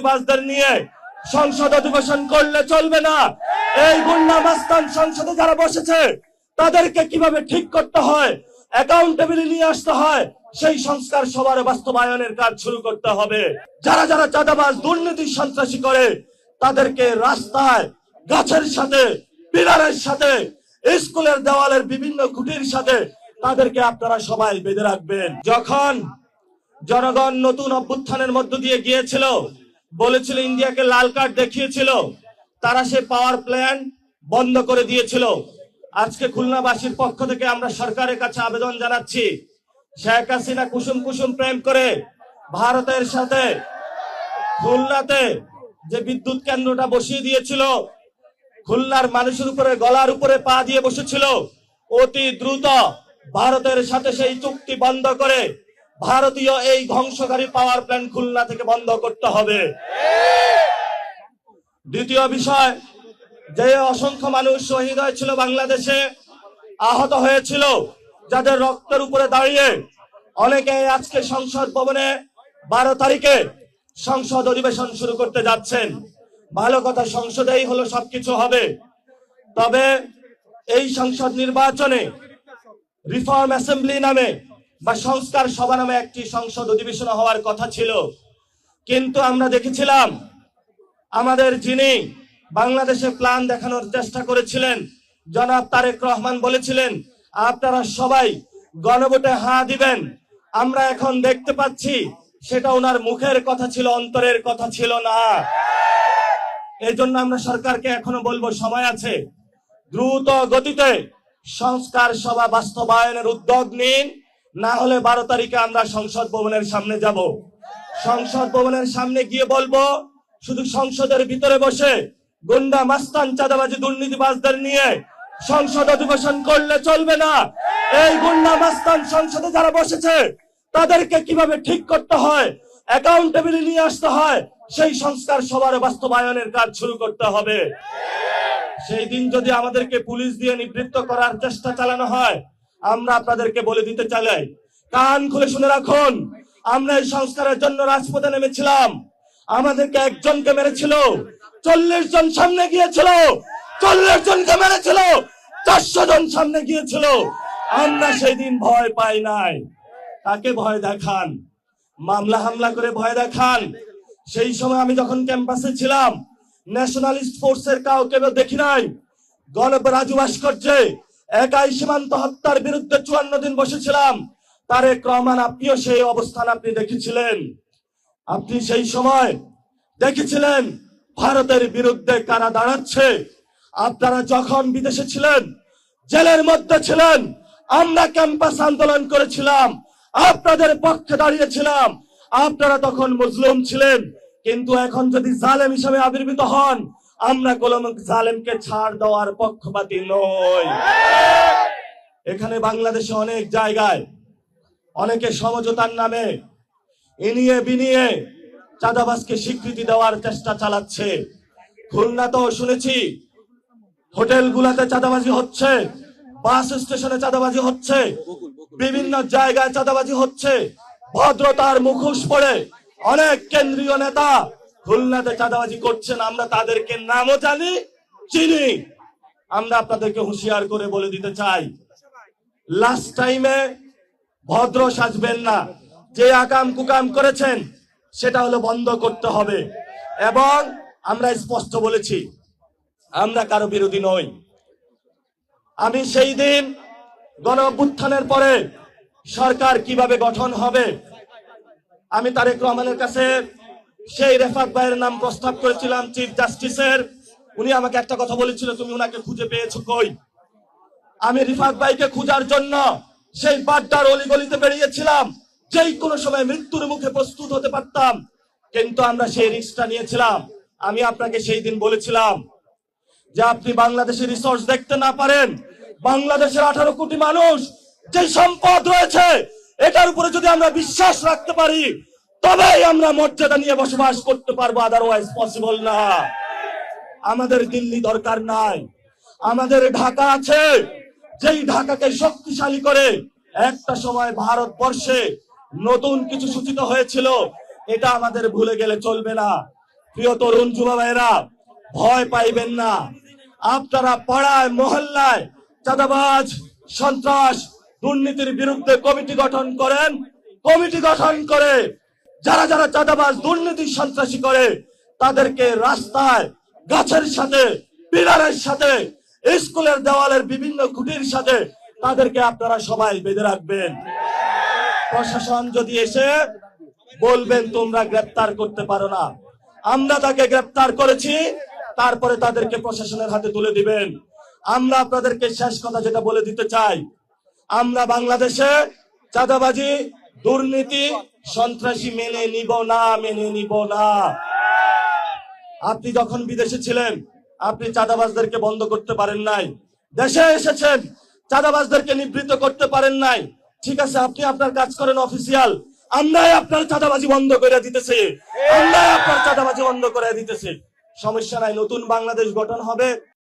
দুর্নীতিবাজদের নিয়ে সংসদ অধিবেশন করলে চলবে না। এই গুন্ডা মাস্তান সংসদে যারা বসেছে তাদেরকে কিভাবে ঠিক করতে হয়, অ্যাকাউন্টেবিলিটি নিয়ে আসতে হয়, সেই সংস্কার সবার বাস্তবায়নের কাজ শুরু করতে হবে। যারা যারা চাঁদাবাজ দুর্নীতি সন্ত্রাসী করে তাদেরকে রাস্তায় গাছের সাথে, পিলারের সাথে, স্কুলের দেওয়ালের বিভিন্ন খুঁটির সাথে তাদেরকে আপনারা সবাই বেঁধে রাখবেন। যখন জনগণ নতুন অভ্যুত্থানের মধ্য দিয়ে গিয়েছিল, বলেছিল ইন্ডিয়াকে লাল কার্ড দেখিয়েছিল, তারা সে পাওয়ার প্ল্যান্ট বন্ধ করে দিয়েছিল। আজকে খুলনাবাসীর পক্ষ থেকে আমরা সরকারের কাছে আবেদন জানাচ্ছি, শেখ হাসিনা কুসুম কুসুম প্রেম করে ভারতের সাথে খুলনাতে যে বিদ্যুৎ কেন্দ্রটা বসিয়ে দিয়েছিল, খুলনার মানুষের উপরে গলার উপরে পা দিয়ে বসেছিল, অতি দ্রুত ভারতের সাথে সেই চুক্তি বন্ধ করে ভারতীয় এই ধ্বংসকারী পাওয়ার প্ল্যান্ট খুলনা থেকে বন্ধ করতে হবে। দ্বিতীয় বিষয়, যে অসংখ্য মানুষ শহীদ হয়েছিল বাংলাদেশে, আহত হয়েছিল, যাদের রক্তের উপরে দাঁড়িয়ে অনেকে আজকে সংসদ ভবনে 12 তারিখে সংসদ অধিবেশন শুরু করতে যাচ্ছেন। ভালো কথা, সংসদেই হলো সবকিছু হবে। তবে এই সংসদ নির্বাচনে রিফর্ম অ্যাসেম্বলি নামে বা সংস্কার সভা নামে একটি সংসদ অধিবেশন হওয়ার কথা ছিল, কিন্তু আমরা দেখেছিলাম আমাদের যিনি বাংলাদেশে প্ল্যান দেখানোর চেষ্টা করেছিলেন জনাব তারেক রহমান বলেছিলেন আপনারা সবাই গণভোটে হ্যাঁ দিবেন। আমরা এখন দেখতে পাচ্ছি সেটা ওনার মুখের কথা ছিল, অন্তরের কথা ছিল না। এই জন্য আমরা সরকারকে এখনো বলবো, সময় আছে, দ্রুত গতিতে সংস্কার সভা বাস্তবায়নের উদ্যোগ নিন, না হলে 12 তারিখে আমরা সংসদ ভবনের সামনে যাব। সংসদ ভবনের সামনে গিয়ে বলবো, শুধু সংসদের ভিতরে বসে গুন্ডা মাস্তান চাঁদাবাজি দুর্নীতিবাজদের নিয়ে সংসদ অধিবেশন করলে চলবে না। এই গুন্ডা মাস্তান সংসদে যারা বসেছে তাদেরকে কিভাবে ঠিক করতে হয়, অ্যাকাউন্টেবিলিটি নিয়ে আসতে হয়, সেই সংস্কার সবার বাস্তবায়নের কাজ শুরু করতে হবে। সেই দিন যদি আমাদেরকে পুলিশ দিয়ে নিবৃত্ত করার চেষ্টা চালানো হয়, আমরা আপনাদেরকে বলে দিতে চাই, কান খুলে শুনে রাখুন, আমরা এই সংস্কারের জন্য রাজপথে নেমেছিলাম। আমাদেরকে একজনকে মেরেছিল, 40 জন সামনে গিয়েছিল, 40 জনকে মেরেছিল, 400 জন সামনে গিয়েছিল। আমরা সেই দিন ভয় পাই নাই। তাকে ভয় দেখান, মামলা হামলা করে ভয় দেখান। সেই সময় আমি যখন ক্যাম্পাসে ছিলাম, ন্যাশনালিস্ট ফোর্সের কাউকে দেখি নাই। রাজু ভাস্কর্যে একাই সীমান্ত হত্যার বিরুদ্ধে 54 দিন বসেছিলাম। তারেক রহমান, আপনিও সেই অবস্থান আপনি দেখেছিলেন। আপনি সেই সময় দেখেছিলেন ভারতের বিরুদ্ধে কারা দাঁড়াচ্ছে। আপনারা যখন বিদেশে ছিলেন, জেলের মধ্যে ছিলেন, আমরা ক্যাম্পাস আন্দোলন করেছিলাম, আপনাদের পক্ষে দাঁড়িয়েছিলাম। আপনারা তখন মুসলিম ছিলেন, কিন্তু এখন যদি জালেম হিসেবে আবির্ভূত হন, আমরা কোনো জালেমকে ছাড় দেওয়ার পক্ষপাতী নই। এখানে বাংলাদেশে অনেক জায়গায় অনেকে সমঝোতার নামে ইনিয়ে বিনিয়ে চাঁদাবাজকে স্বীকৃতি দেওয়ার চেষ্টা চালাচ্ছে। খুলনাতেও শুনেছি হোটেলগুলোতে চাঁদাবাজি হচ্ছে, বাস স্টেশনে চাঁদাবাজি হচ্ছে, বিভিন্ন জায়গায় চাঁদাবাজি হচ্ছে। ভদ্রতার মুখোশ পরে অনেক কেন্দ্রীয় নেতা খুলনাতে চাঁদাবাজি করছেন। আমরা তাদেরকে নামও জানি, চিনি। আমরা আপনাদেরকে হুঁশিয়ার করে বলে দিতে চাই, লাস্ট টাইমে ভদ্র সাজবেন না। যে আকাম কুকাম করেছেন সেটা হলো বন্ধ করতে হবে। এবং আমরা স্পষ্ট বলেছি, আমরা কারো বিরোধী নই। আমি সেই দিন গণ অভ্যুত্থানের পরে সরকার কিভাবে গঠন হবে, আমি তারেক রহমানের কাছে সেই রেফাত ভাইয়ের নাম প্রস্তাব করেছিলাম, চিফ জাস্টিসের। উনি আমাকে একটা কথা বলেছিল, তুমি উনাকে খুঁজে পেয়েছো কই? আমি রিফাত ভাইকে খোঁজার জন্য সেই বাড্ডার অলিগলিতে বেরিয়েছিলাম, যেই কোনো সময় মৃত্যুর মুখে প্রস্তুত হতে পারতাম, কিন্তু আমরা সেই রিস্কটা নিয়েছিলাম। আমি আপনাকে সেই দিন বলেছিলাম যে আপনি বাংলাদেশের রিসোর্স দেখতে না পারেন, বাংলাদেশের 18 কোটি মানুষ যে সম্পদ রয়েছে এটার উপরে যদি আমরা বিশ্বাস রাখতে পারি, তবেই আমরা মর্যাদা নিয়ে বসবাস করতে পারবো, আদারওয়াইজ পসিবল না। আমাদের দিল্লি দরকার নাই, আমাদের ঢাকা আছে, যেই ঢাকাকে শক্তিশালী করে একটা সময় ভারতবর্ষে নতুন কিছু সূচিত হয়েছিল। এটা আমাদের ভুলে গেলে চলবে না। প্রিয় তরুণ যুবা ভাইরা, ভয় পাইবেন না। আপনারা পাড়ায় মহল্লায় চাঁদাবাজ, সন্ত্রাস, দুর্নীতির বিরুদ্ধে কমিটি গঠন করেন। কমিটি গঠন করে যারা যারা চাঁদাবাজ, দুর্নীতি, সন্ত্রাসী করে তাদেরকে রাস্তায়, গাছের সাথে, পিলারের সাথে, স্কুলের দেওয়ালের বিভিন্ন খুঁটির সাথে তাদেরকে আপনারা সবাই বেঁধে রাখবেন। প্রশাসন যদি এসে বলবেন তোমরা গ্রেপ্তার করতে পারো না, আমরা তাকে গ্রেপ্তার করেছি, তারপরে তাদেরকে প্রশাসনের হাতে তুলে দিবেন। আমরা আপনাদেরকে শেষ কথা যেটা বলে দিতে চাই, আমরা বাংলাদেশে চাঁদাবাজি, দুর্নীতি, সন্ত্রাসী মেনে নিব না, মেনে নিব না। আপনি যখন বিদেশে ছিলেন আপনি চাঁদাবাজদেরকে বন্ধ করতে পারেন নাই, দেশে এসেছেন চাঁদাবাজদেরকে নিবৃত্ত করতে পারেন নাই। ঠিক আছে, আপনি আপনার কাজ করেন অফিসিয়াল, আমরাই আপনার চাঁদাবাজি বন্ধ করে দিতেছি, আমরাই আপনার চাঁদাবাজি বন্ধ করে দিতেছি। সমস্যা নাই, নতুন বাংলাদেশ গঠন হবে।